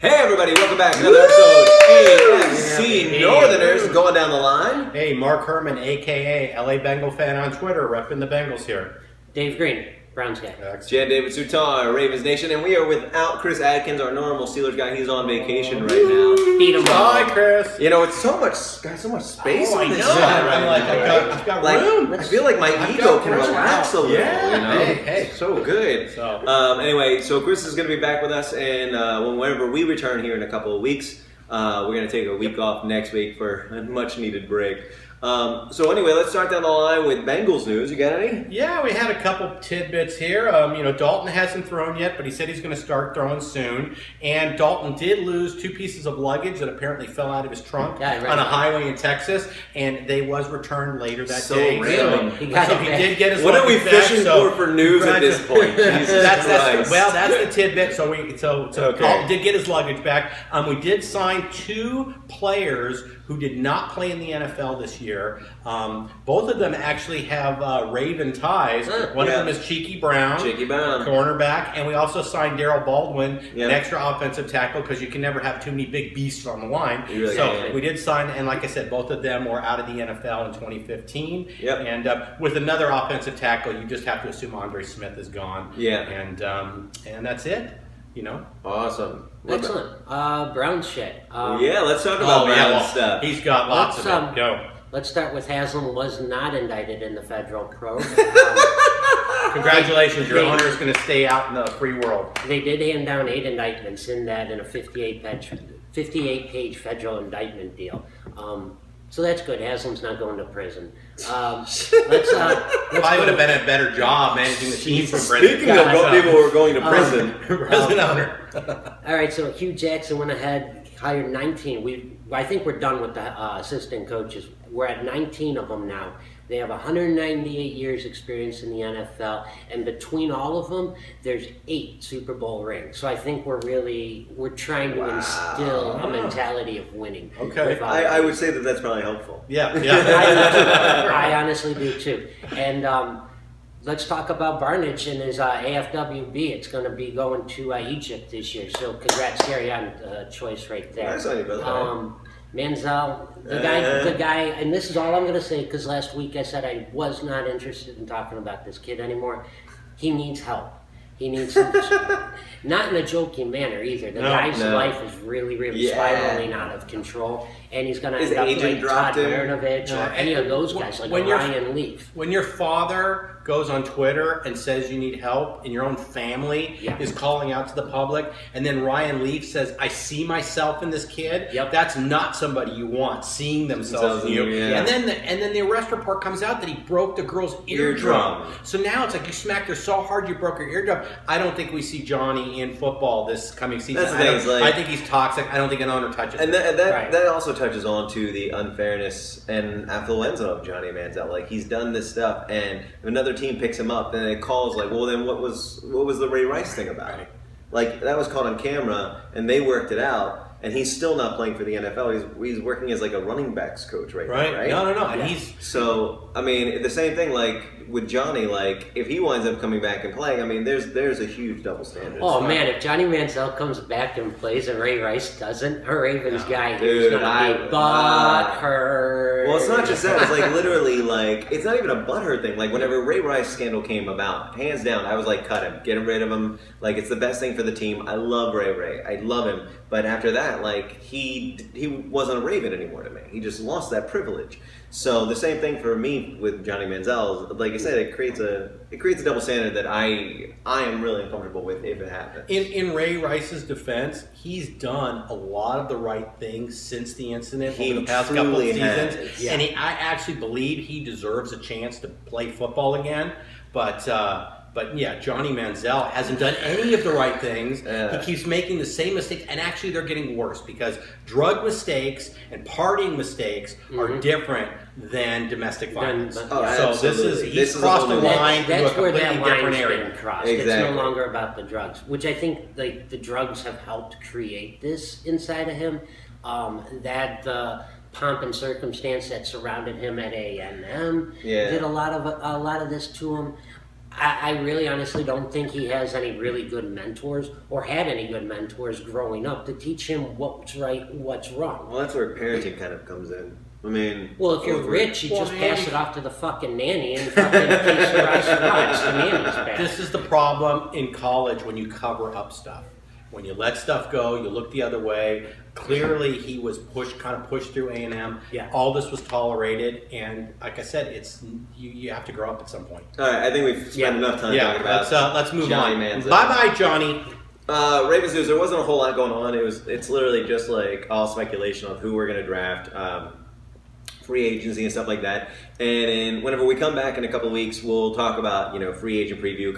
Hey everybody, welcome back to another episode AFC Northerners going down the line. Hey, Mark Herman, a.k.a. LA Bengal fan on Twitter, repping the Bengals here. Dave Green, Browns guy. Jan David Sutar, Ravens Nation, and we are without Chris Adkins, our normal Steelers guy. He's on vacation right now. Beat him up. Hi, Chris. You know, it's so much space on this know. side I'm right like, now. I've got room. I feel like my ego can relax a little. Yeah. You know? Hey. So good. So. Anyway, so Chris is going to be back with us, and whenever we return here in a couple of weeks, we're going to take a week off next week for a much-needed break. So anyway, let's start down the line with Bengals news. You got any? Yeah, we had a couple tidbits here. Dalton hasn't thrown yet, but he said he's going to start throwing soon. And Dalton did lose 2 pieces of luggage that apparently fell out of his trunk on a highway in Texas, and they was returned later that day. Random. So he did get his What are we luggage back, fishing for news at this point? Jesus that's Christ. the tidbit. So Okay. Dalton did get his luggage back. We did sign 2 players who did not play in the NFL this year. Both of them actually have Raven ties. One of them is Cheeky Brown, cornerback, and we also signed Darryl Baldwin, an extra offensive tackle, because you can never have too many big beasts on the line. Really we did sign, and like I said, both of them were out of the NFL in 2015. Yep. And with another offensive tackle, you just have to assume Andre Smith is gone. Yeah. And that's it. Awesome. Excellent. Browns shit. Let's talk about Brown stuff. He's got lots of it. Go. Let's start with Haslam was not indicted in the federal probe. Congratulations, your owner is going to stay out in the free world. They did hand down 8 indictments in a 58-page federal indictment deal. So that's good. Haslam's not going to prison. Probably would have been a better job managing the team from prison. Speaking of people who are going to prison, prison owner. All right, so Hugh Jackson went ahead, hired 19. I think we're done with the assistant coaches. We're at 19 of them now. They have 198 years experience in the NFL, and between all of them, there's 8 Super Bowl rings. So I think we're trying to instill a mentality of winning. Okay. I would say that's probably helpful. Yeah. I honestly do too. And let's talk about Barnage and his AFWB. It's going to be going to Egypt this year. So congrats, Gary, on the choice right there. Nice on you, brother. Manziel, the guy, and this is all I'm going to say because last week I said I was not interested in talking about this kid anymore. He needs help. He needs some, not in a joking manner either. The guy's life is really spiraling out of control, and he's going to end up like Todd Baranovich or any of those guys, like Ryan Leaf. When your father goes on Twitter and says you need help, and your own family is calling out to the public, and then Ryan Leaf says, I see myself in this kid, that's not somebody you want seeing themselves in you. And then the arrest report comes out that he broke the girl's eardrum. So now it's like you smacked her so hard you broke her eardrum. I don't think we see Johnny in football this coming season. I think he's toxic. I don't think an owner touches him. And that also touches on to the unfairness and affluenza of Johnny Manziel. Like, he's done this stuff, and another team picks him up, and it calls like, well, then what was the Ray Rice thing about it? Like, that was caught on camera, and they worked it out. And he's still not playing for the NFL. He's working as like a running backs coach now, right? No. And so, I mean, the same thing like with Johnny. Like, if he winds up coming back and playing, I mean, there's a huge double standard. Oh man, if Johnny Manziel comes back and plays and Ray Rice doesn't, a Ravens guy who's gonna be butthurt. Well, it's not just that. It's like literally like it's not even a butthurt thing. Like whenever Ray Rice scandal came about, hands down, I was like, cut him, get rid of him. Like it's the best thing for the team. I love Ray. I love him. But after that, like he wasn't a Raven anymore to me. He just lost that privilege. So the same thing for me with Johnny Manziel. Like I said, it creates a double standard that I am really uncomfortable with if it happens. In Ray Rice's defense, he's done a lot of the right things since the incident over the past couple of seasons, and I actually believe he deserves a chance to play football again. But yeah, Johnny Manziel hasn't done any of the right things. He keeps making the same mistakes, and actually they're getting worse because drug mistakes and partying mistakes are different than domestic violence. He's crossed the line into a completely different area. Exactly. It's no longer about the drugs, which I think like the drugs have helped create this inside of him. That the pomp and circumstance that surrounded him at A&M did a lot of this to him. I really honestly don't think he has any really good mentors or had any good mentors growing up to teach him what's right and what's wrong. Well, that's where parenting kind of comes in. I mean... Well, if you're rich, you just pass it off to the fucking nanny and fucking case your eyes watch. The nanny's bad. This is the problem in college when you cover up stuff. When you let stuff go, you look the other way. Clearly, he was kind of pushed through A&M. Yeah. All this was tolerated, and like I said, it's you have to grow up at some point. All right, I think we've spent enough time talking about let's move Johnny on. Manziel. Bye, Johnny. Ravens news. There wasn't a whole lot going on. It's literally just like all speculation of who we're going to draft. Free agency and stuff like that. And whenever we come back in a couple of weeks, we'll talk about free agent preview,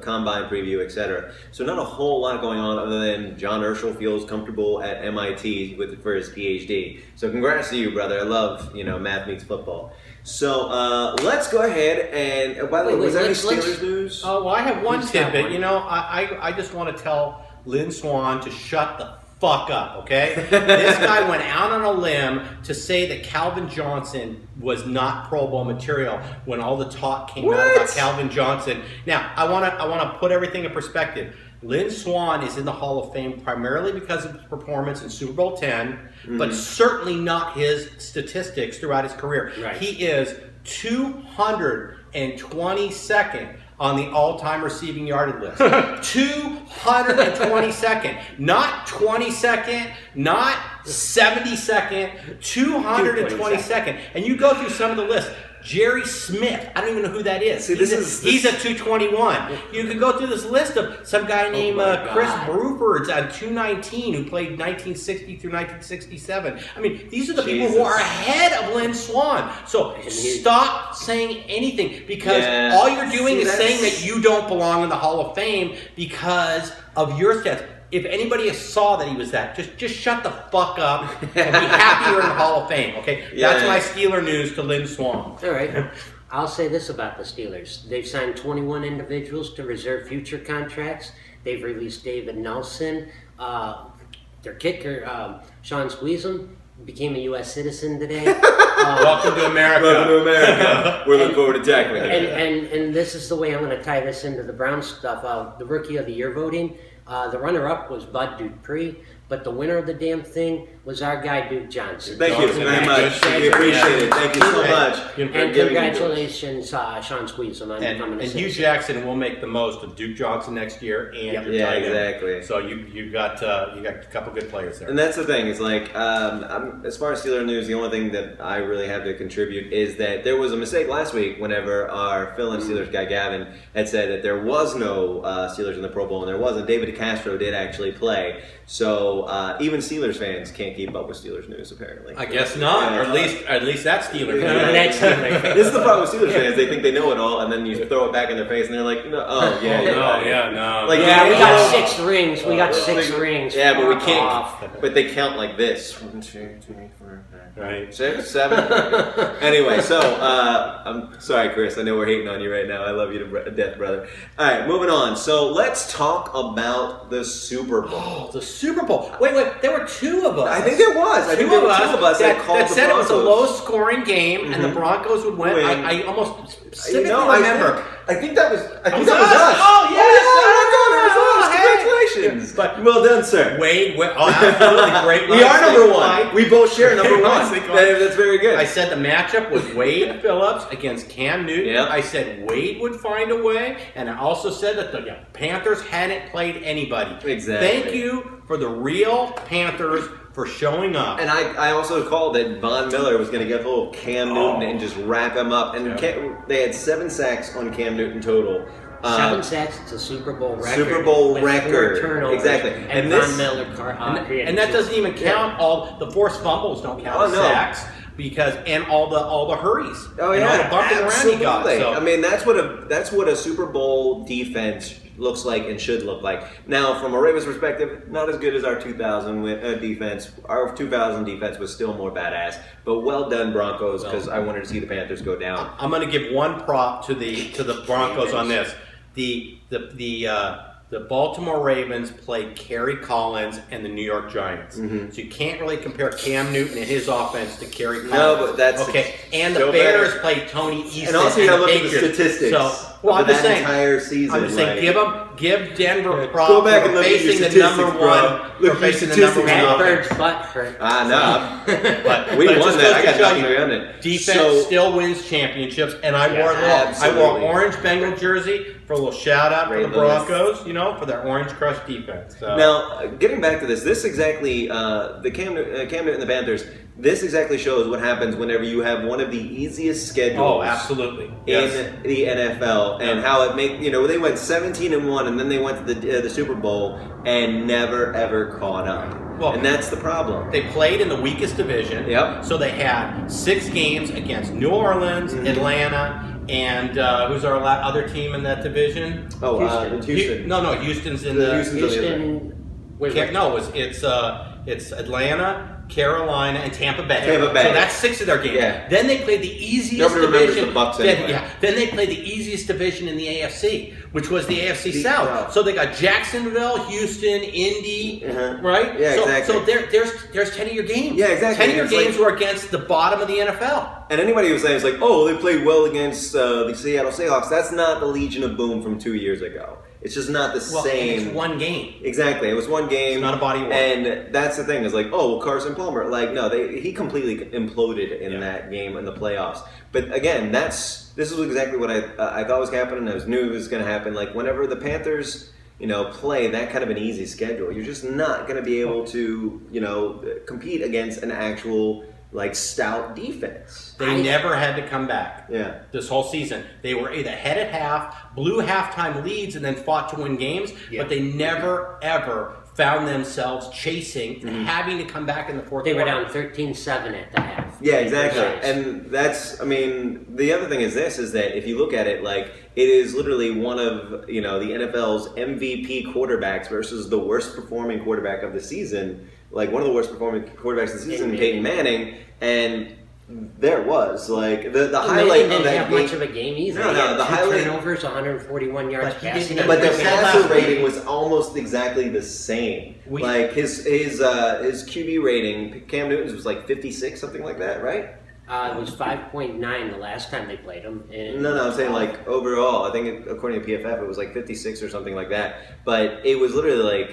combine preview, etc. So not a whole lot going on other than John Urschel feels comfortable at MIT for his PhD. So congrats to you, brother. I love math meets football. So let's go ahead and by the way, was there any Steelers news? Oh well, I have one tidbit. I just want to tell Lynn Swann to shut the fuck up, okay? This guy went out on a limb to say that Calvin Johnson was not Pro Bowl material when all the talk came out about Calvin Johnson. Now, I want to put everything in perspective. Lynn Swann is in the Hall of Fame primarily because of his performance in Super Bowl X, but certainly not his statistics throughout his career. Right. He is 222nd on the all-time receiving yardage list. 222nd. Not 22nd, not 72nd, 222nd. And you go through some of the lists. Jerry Smith, I don't even know who that is. See, he's at 221. You could go through this list of some guy named Chris Bruford's at 219 who played 1960 through 1967. I mean, these are the people who are ahead of Lynn Swann. So stop saying anything because all you're doing is saying that you don't belong in the Hall of Fame because of your stats. If anybody saw that he was that, just shut the fuck up and be happy you're in the Hall of Fame, okay? That's my Steeler news to Lynn Swann. All right. I'll say this about the Steelers. They've signed 21 individuals to reserve future contracts. They've released David Nelson. Their kicker, Sean Squeezum, became a U.S. citizen today. Welcome to America. Welcome to America. We're looking forward to tackling it. And this is the way I'm going to tie this into the Browns stuff. The Rookie of the Year voting. The runner-up was Bud Dupree, but the winner of the damn thing was our guy, Duke Johnson. Thank you very much. We appreciate it. Thank you so much. And congratulations, Sean Squeezum. And Hugh Jackson will make the most of Duke Johnson next year and your tight end. Exactly. So you got a couple good players there. And that's the thing. Is like as far as Steeler news, the only thing that I really have to contribute is that there was a mistake last week whenever our fill-in Steelers guy Gavin had said that there was no Steelers in the Pro Bowl, and there wasn't. David Castro did actually play. So even Steelers fans can't keep up with Steelers news, apparently. I guess not, or at least that's Steelers. This is the problem with Steelers fans. They think they know it all, and then you throw it back in their face, and they're like, "No, oh yeah, no." Like, we got 6 rings. We got 6 rings. Yeah, but we can't. But they count like this: 1, 2, 3, 4, 5, right, 6, 7. Anyway, so I'm sorry, Chris. I know we're hating on you right now. I love you to death, brother. All right, moving on. So let's talk about the Super Bowl. Oh, the Super Bowl. Wait, there were 2 of us. I think there was. I think there were 2 of us that called that said it was a low-scoring game and the Broncos would win. I almost specifically remember. I think that was us. Oh, yes. Congratulations. But well done, sir. Wade, absolutely great. We are number 1. We both share number 1. That's very good. I said the matchup was Wade Phillips against Cam Newton. Yep. I said Wade would find a way, and I also said that the Panthers hadn't played anybody. Exactly. Thank you for the real Panthers for showing up. And I also called that Von Miller was going to get hold of Cam Newton and just rack him up. And they had 7 sacks on Cam Newton total. 7 sacks, it's a Super Bowl record. Super Bowl record. 4 turnovers. Exactly. And Von Miller and that doesn't even count all the forced fumbles. Don't count the sacks because all the hurries. Oh and yeah, all the bumping around he got. So. I mean, that's what a Super Bowl defense looks like and should look like. Now, from a Ravens perspective, not as good as our 2000 defense. Our 2000 defense was still more badass. But well done, Broncos, because I wanted to see the Panthers go down. I'm going to give one prop to the Broncos on this. The the Baltimore Ravens played Kerry Collins and the New York Giants. Mm-hmm. So you can't really compare Cam Newton and his offense to Kerry Collins. No, but that's okay. And the so Bears bad. played Tony Easton. And also, you gotta look at the Patriots. statistics. So, of that entire season. I'm just saying, give Denver props Go back and for look at your facing the statistics, number bro. one. Look For at your facing the number one statistics, bro. Bird's offense. butt hurt. But we but it won just that. I goes got to show nothing you, on it. defense So- still wins championships, and I wore absolutely. orange Bengal jersey for a little shout out Ray for the Lewis. Broncos, for their orange crush defense. So. Now, getting back to this exactly, the Cam Newton and the Panthers, this exactly shows what happens whenever you have one of the easiest schedules. Oh, absolutely. In the NFL, and how it they went 17-1, and then they went to the Super Bowl and never ever caught up. Well, and that's the problem. They played in the weakest division. Yep. So they had 6 games against New Orleans, Atlanta, and who's our other team in that division? Oh, Houston. Houston's in the Houston. It's Atlanta, Carolina, and Tampa Bay. Tampa Bay. So that's 6 of their games. Yeah. Then they played the easiest Nobody remembers division. the Bucks anyway. Then they played the easiest division in the AFC, which was the AFC South. South. So they got Jacksonville, Houston, Indy, right? Yeah, exactly. So there's 10 of your games. Yeah, exactly. 10 of your It's games like- were against the bottom of the NFL. And anybody who's saying it's like, oh, they played well against the Seattle Seahawks, that's not the Legion of Boom from 2 years ago. It's just not the same. And it's one game. Exactly. It was one game. It's not a body of work. And that's the thing. Is like, oh, well, Carson Palmer. Like, no, he completely imploded in that game in the playoffs. But again, this is exactly what I thought was happening. I knew it was going to happen. Like, whenever the Panthers, play that kind of an easy schedule, you're just not going to be able to, compete against an actual stout defense. They never had to come back. Yeah. This whole season, they were either head at half, blew halftime leads, and then fought to win games. Yeah. But they never ever found themselves chasing and having to come back in the fourth They were quarter. down 13-7 at the half. Yeah, exactly. Precise. And the other thing is that if you look at it, it is literally one of, the NFL's MVP quarterbacks versus the worst performing quarterback of the season, one of the worst performing quarterbacks of the season, Peyton Manning, and there it was, the highlight of didn't that have game. much of a game either. No, He had the 2 highlight- turnovers, 141 yards But he passing. didn't- But the We said passer last rating week- was almost exactly the same. His QB rating, Cam Newton's was 56, something like that, right? It was 5.9 the last time they played him. And No, I'm saying overall. I think according to PFF, it was 56 or something like that. But it was literally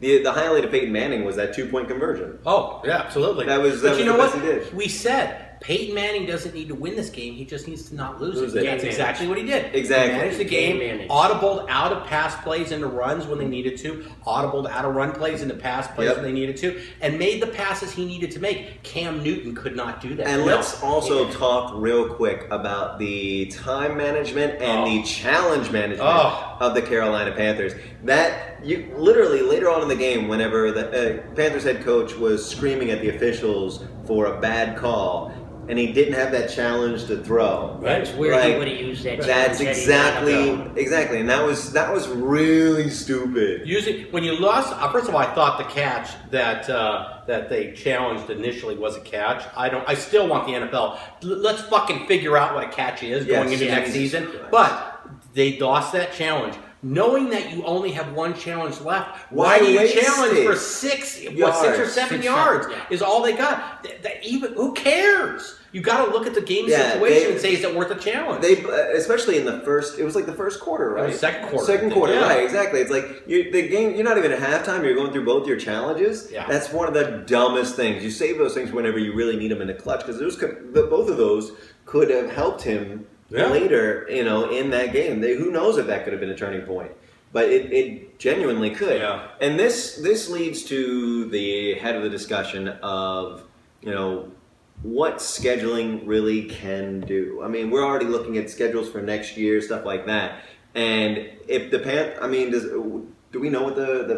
the highlight of Peyton Manning was that 2-point conversion. Oh, yeah, absolutely. That was but you the know best what? he did. We said Peyton Manning doesn't need to win this game. He just needs to not lose Lose it. it. That's Game exactly what he did. Exactly. He managed the Game game, managed. audibled out of pass plays into runs when they needed to, audibled out of run plays into pass plays when they needed to, and made the passes he needed to make. Cam Newton could not do that. And let's also talk real quick about the time management and the challenge management of the Carolina Panthers. That you literally later on in the game, whenever the Panthers head coach was screaming at the officials for a bad call, and he didn't have that challenge to throw. That's where he would have used that. That's exactly, and that was really stupid. Usually, when you lost, first of all, I thought the catch that they challenged initially was a catch. I still want the NFL. Let's fucking figure out what a catch is going into next season. But they lost that challenge. Knowing that you only have one challenge left, why do you waste challenge it? for 6 or Yards. 6 or 7 yards? Is all they got. Even who cares? You got to look at the game situation and say, is it worth a challenge? They, especially in the first, it was the first quarter, right? Second quarter. Second quarter, Yeah. right? Exactly. It's the game. You're not even at halftime. You're going through both your challenges. Yeah. That's one of the dumbest things. You save those things whenever you really need them in the clutch, because both of those could have helped him later. In that game, who knows if that could have been a turning point. But it genuinely could. Yeah. And this leads to the head of the discussion of, what scheduling really can do. I mean, we're already looking at schedules for next year, stuff like that. And if do we know what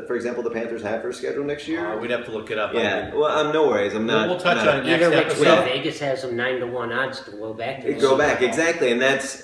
for example, the Panthers have for a schedule next year? We'd have to look it up. Yeah. Well, no worries. I'm not. We'll touch on it next Either which episode. way, Vegas has them 9-1 odds to go back. To the Go Super back, Bowl. exactly. And that's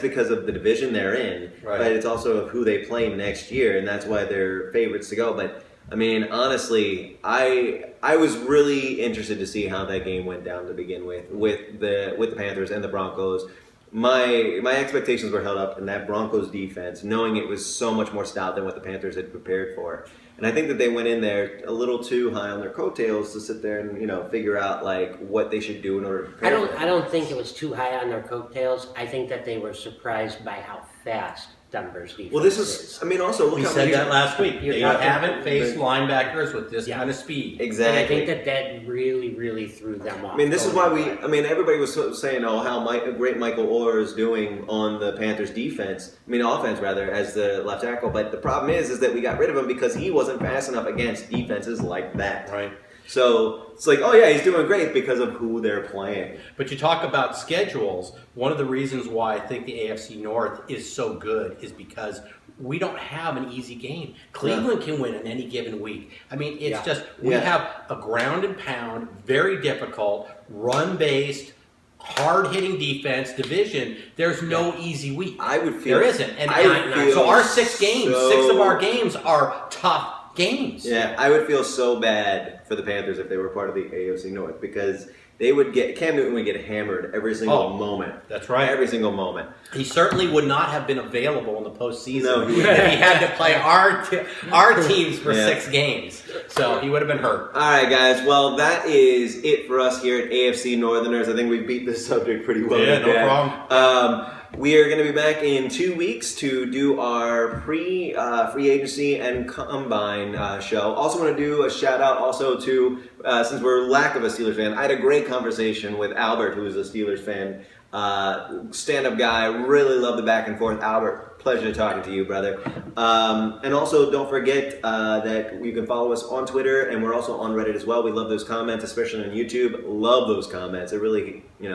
because of the division they're in. Right. But it's also of who they play next year, and that's why they're favorites to go. But I mean, honestly, I was really interested to see how that game went down to begin with the Panthers and the Broncos. my expectations were held up in that Broncos defense, knowing it was so much more stout than what the Panthers had prepared for. And I think that they went in there a little too high on their coattails to sit there and figure out like what they should do in order to prepare. I don't think it was too high on their coattails. I think that they were surprised by how fast Denver's defense Well, this is. I mean, also look we how said many. that last week. They talking- haven't faced linebackers with this kind of speed. Exactly. And I think that really, really threw them off. I mean, this is why everybody was saying, how great Michael Orr is doing on the Panthers defense. I mean, offense, rather, as the left tackle. But the problem is that we got rid of him because he wasn't fast enough against defenses like that. Right. So it's like, oh yeah, he's doing great because of who they're playing. But you talk about schedules. One of the reasons why I think the AFC North is so good is because we don't have an easy game. Cleveland can win in any given week. I mean, it's just we have a ground and pound, very difficult, run-based, hard-hitting defense division. There's no easy week. I would feel there isn't, and so our 6 games, 6 of our games are tough games. Yeah, I would feel so bad for the Panthers if they were part of the AFC North because they would Cam Newton would get hammered every single moment. That's right. Every single moment. He certainly would not have been available in the postseason No, if he had to play our teams for 6 games. So he would have been hurt. All right, guys. Well, that is it for us here at AFC Northerners. I think we beat this subject pretty well. Yeah, no problem. We are going to be back in 2 weeks to do our free agency and combine show. Also want to do a shout out also to, since we're lack of a Steelers fan, I had a great conversation with Albert, who is a Steelers fan, stand-up guy. Really love the back and forth. Albert, pleasure talking to you, brother. And also don't forget that you can follow us on Twitter, and we're also on Reddit as well. We love those comments, especially on YouTube. Love those comments. It really, we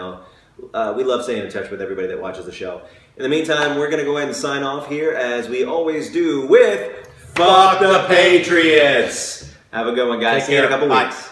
love staying in touch with everybody that watches the show. In the meantime, we're going to go ahead and sign off here, as we always do, with Fuck the Patriots! Have a good one, guys. See you in a couple weeks.